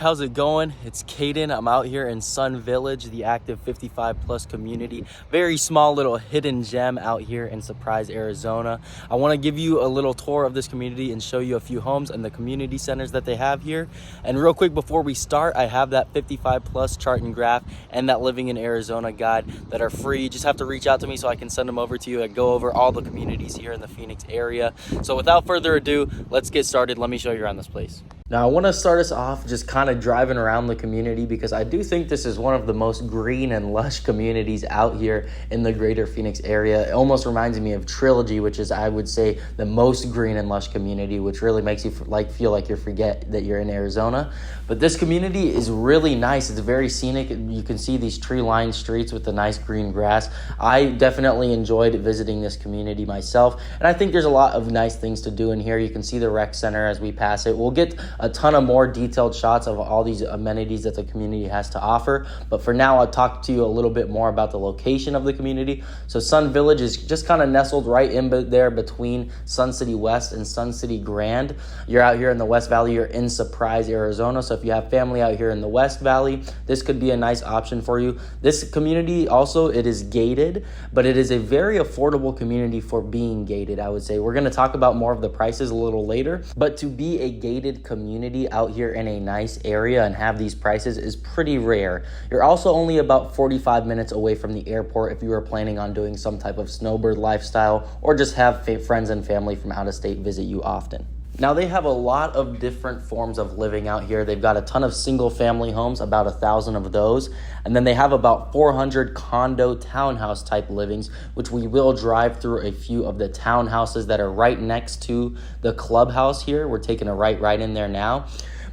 How's it going? It's Caden. I'm out here in Sun Village, the active 55 plus community. Very small little hidden gem out here in Surprise, Arizona. I want to give you a little tour of this community and show you a few homes and the community centers that they have here. And real quick before we start, I have that 55 plus chart and graph and that Living in Arizona guide that are free. You just have to reach out to me so I can send them over to you and go over all the communities here in the Phoenix area. So without further ado, let's get started. Let me show you around this place. Now, I want to start us off just kind of driving around the community because I do think this is one of the most green and lush communities out here in the greater Phoenix area. It almost reminds me of Trilogy, which is, I would say, the most green and lush community, which really makes you feel like you forget that you're in Arizona. But this community is really nice. It's very scenic. You can see these tree-lined streets with the nice green grass. I definitely enjoyed visiting this community myself, and I think there's a lot of nice things to do in here. You can see the rec center as we pass it. We'll get a ton of more detailed shots of all these amenities that the community has to offer. But for now, I'll talk to you a little bit more about the location of the community. So Sun Village is just kind of nestled right in there between Sun City West and Sun City Grand. You're out here in the West Valley, you're in Surprise, Arizona. So if you have family out here in the West Valley, this could be a nice option for you. This community also, it is gated, but it is a very affordable community for being gated, I would say. We're going to talk about more of the prices a little later, but to be a gated community out here in a nice area and have these prices is pretty rare. You're also only about 45 minutes away from the airport if you are planning on doing some type of snowbird lifestyle or just have friends and family from out of state visit you often. Now, they have a lot of different forms of living out here. They've got a ton of single family homes, about 1,000 of those. And then they have about 400 condo townhouse type livings, which we will drive through a few of the townhouses that are right next to the clubhouse here. We're taking a right in there now.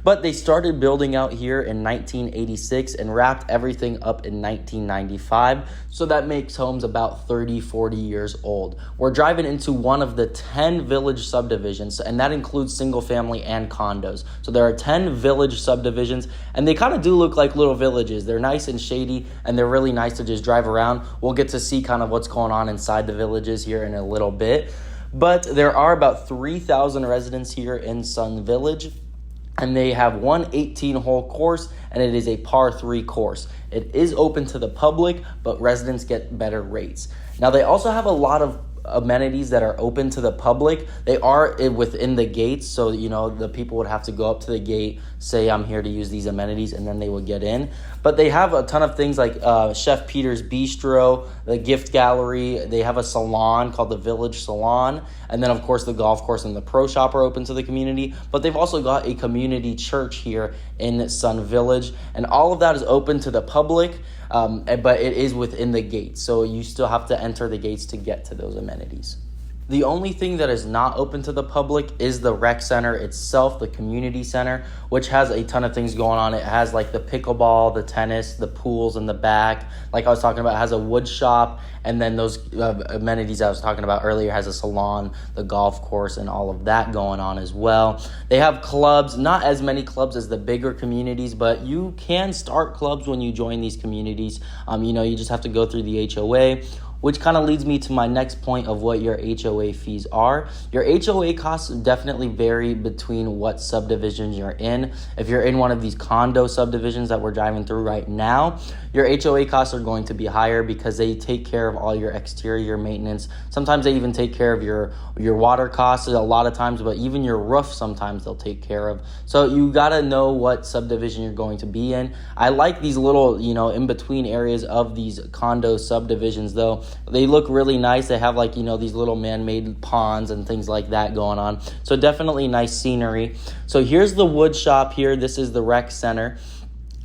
But they started building out here in 1986 and wrapped everything up in 1995. So that makes homes about 30, 40 years old. We're driving into one of the 10 village subdivisions, and that includes single family and condos. So there are 10 village subdivisions, and they kind of do look like little villages. They're nice and shady, and they're really nice to just drive around. We'll get to see kind of what's going on inside the villages here in a little bit. But there are about 3,000 residents here in Sun Village. And they have one 18-hole course, and it is a par 3 course. It is open to the public, but residents get better rates. Now, they also have a lot of amenities that are open to the public. They are within the gates, so the people would have to go up to the gate, say I'm here to use these amenities, and then they would get in. But they have a ton of things like Chef Peter's Bistro, the gift gallery. They have a salon called the Village Salon, and then of course the golf course and the pro shop are open to the community. But they've also got a community church here in Sun Village, and all of that is open to the public. But it is within the gates, so you still have to enter the gates to get to those amenities. The only thing that is not open to the public is the rec center itself, the community center, which has a ton of things going on. It has like the pickleball, the tennis, the pools in the back. Like I was talking about, it has a wood shop, and then those amenities I was talking about earlier has a salon, the golf course, and all of that going on as well. They have clubs, not as many clubs as the bigger communities, but you can start clubs when you join these communities. You just have to go through the HOA. Which kind of leads me to my next point of what your HOA fees are. Your HOA costs definitely vary between what subdivisions you're in. If you're in one of these condo subdivisions that we're driving through right now, your HOA costs are going to be higher because they take care of all your exterior maintenance. Sometimes they even take care of your water costs a lot of times, but even your roof sometimes they'll take care of. So you gotta know what subdivision you're going to be in. I like these little, in between areas of these condo subdivisions though. They look really nice. They have these little man-made ponds and things like that going on. So definitely nice scenery. So here's the wood shop here. This is the rec center.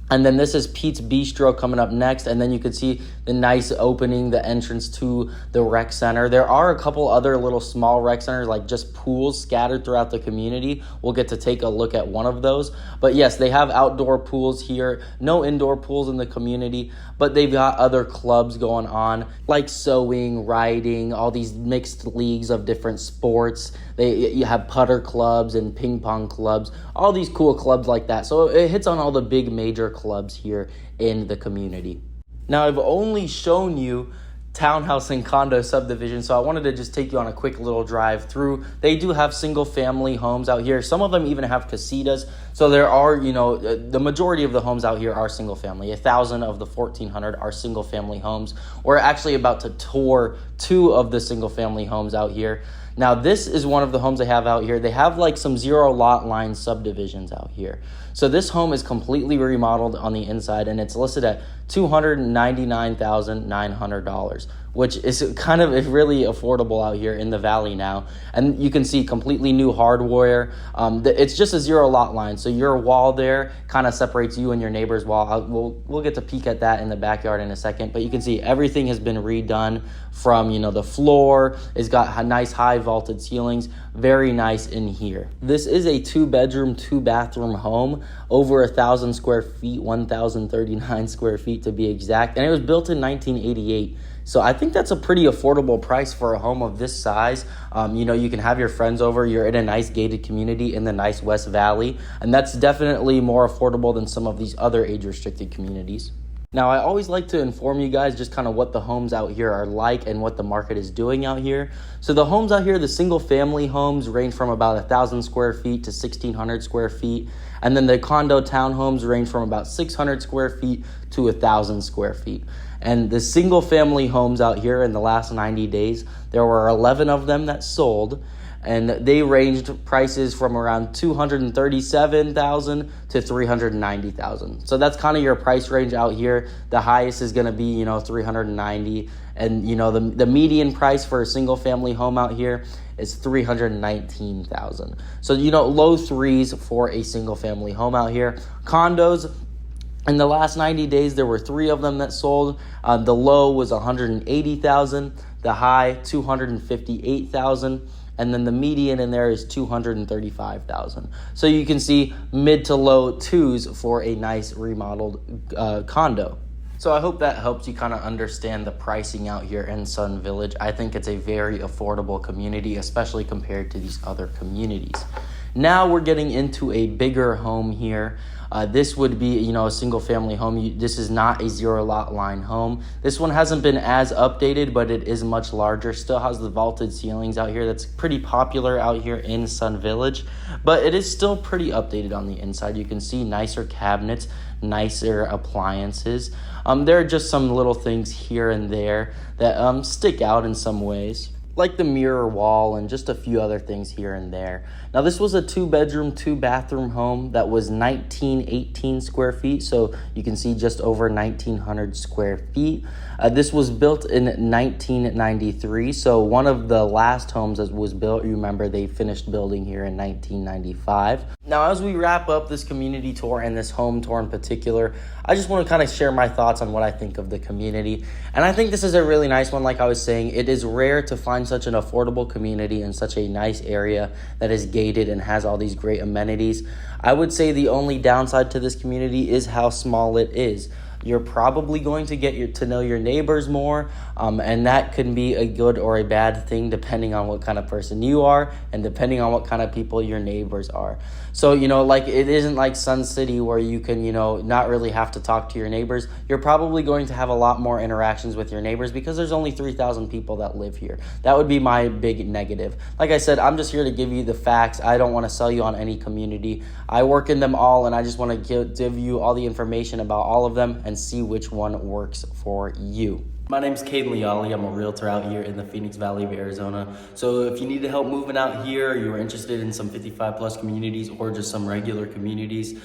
And then this is Pete's Bistro coming up next. And then you can see the nice opening, the entrance to the rec center. There are a couple other little small rec centers, like just pools scattered throughout the community. We'll get to take a look at one of those. But yes, they have outdoor pools here. No indoor pools in the community, but they've got other clubs going on, like sewing, riding, all these mixed leagues of different sports. You have putter clubs and ping pong clubs, all these cool clubs like that. So it hits on all the big major clubs here in the community. Now, I've only shown you townhouse and condo subdivision, so I wanted to just take you on a quick little drive through. They do have single family homes out here. Some of them even have casitas. So there are, the majority of the homes out here are single family. 1,000 of the 1,400 are single family homes. We're actually about to tour 2 of the single family homes out here. Now, this is one of the homes they have out here. They have like some 0 lot line subdivisions out here. So this home is completely remodeled on the inside, and it's listed at $299,900, which is kind of really affordable out here in the valley now. And you can see completely new hardware. It's just a 0 lot line, so your wall there kind of separates you and your neighbor's wall. We'll get to peek at that in the backyard in a second, but you can see everything has been redone from, the floor. It's got nice high vaulted ceilings. Very nice in here. This is a 2-bedroom, 2-bathroom home, over 1,000 square feet, 1,039 square feet to be exact, and it was built in 1988. So I think that's a pretty affordable price for a home of this size. You can have your friends over. You're in a nice gated community in the nice West Valley, and that's definitely more affordable than some of these other age-restricted communities. Now, I always like to inform you guys just kind of what the homes out here are like and what the market is doing out here. So the homes out here, the single family homes range from about 1,000 square feet to 1,600 square feet. And then the condo townhomes range from about 600 square feet to 1,000 square feet. And the single family homes out here in the last 90 days, there were 11 of them that sold. And they ranged prices from around $237,000 to $390,000. So that's kind of your price range out here. The highest is going to be, $390,000, and the median price for a single family home out here is $319,000. So low threes for a single family home out here. Condos, in the last 90 days, there were 3 of them that sold. The low was $180,000, the high $258,000. And then the median in there is $235,000. So you can see mid to low 2s for a nice remodeled condo. So I hope that helps you kind of understand the pricing out here in Sun Village. I think it's a very affordable community, especially compared to these other communities. Now we're getting into a bigger home here. This would be, a single family home. This is not a 0 lot line home. This one hasn't been as updated, but it is much larger. Still has the vaulted ceilings out here. That's pretty popular out here in Sun Village, but it is still pretty updated on the inside. You can see nicer cabinets, nicer appliances. There are just some little things here and there that stick out in some ways, like the mirror wall and just a few other things here and there. Now, this was a 2-bedroom, 2-bathroom home that was 1,918 square feet, so you can see just over 1,900 square feet. This was built in 1993, so one of the last homes that was built, you remember they finished building here in 1995. Now, as we wrap up this community tour and this home tour in particular, I just want to kind of share my thoughts on what I think of the community. And I think this is a really nice one. Like I was saying, it is rare to find such an affordable community in such a nice area that is gated and has all these great amenities. I would say the only downside to this community is how small it is. You're probably going to get to know your neighbors more, and that can be a good or a bad thing depending on what kind of person you are and depending on what kind of people your neighbors are. So, like it isn't like Sun City where you can, not really have to talk to your neighbors. You're probably going to have a lot more interactions with your neighbors because there's only 3,000 people that live here. That would be my big negative. Like I said, I'm just here to give you the facts. I don't want to sell you on any community. I work in them all, and I just want to give you all the information about all of them and see which one works for you. My name's Caden Leali. I'm a realtor out here in the Phoenix Valley of Arizona. So if you need help moving out here, you're interested in some 55 plus communities or just some regular communities,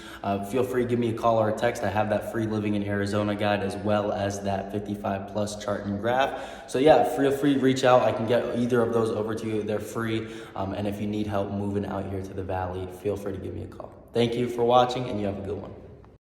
feel free to give me a call or a text. I have that free living in Arizona guide as well as that 55 plus chart and graph. So yeah, feel free to reach out. I can get either of those over to you. They're free. And if you need help moving out here to the valley, feel free to give me a call. Thank you for watching, and you have a good one.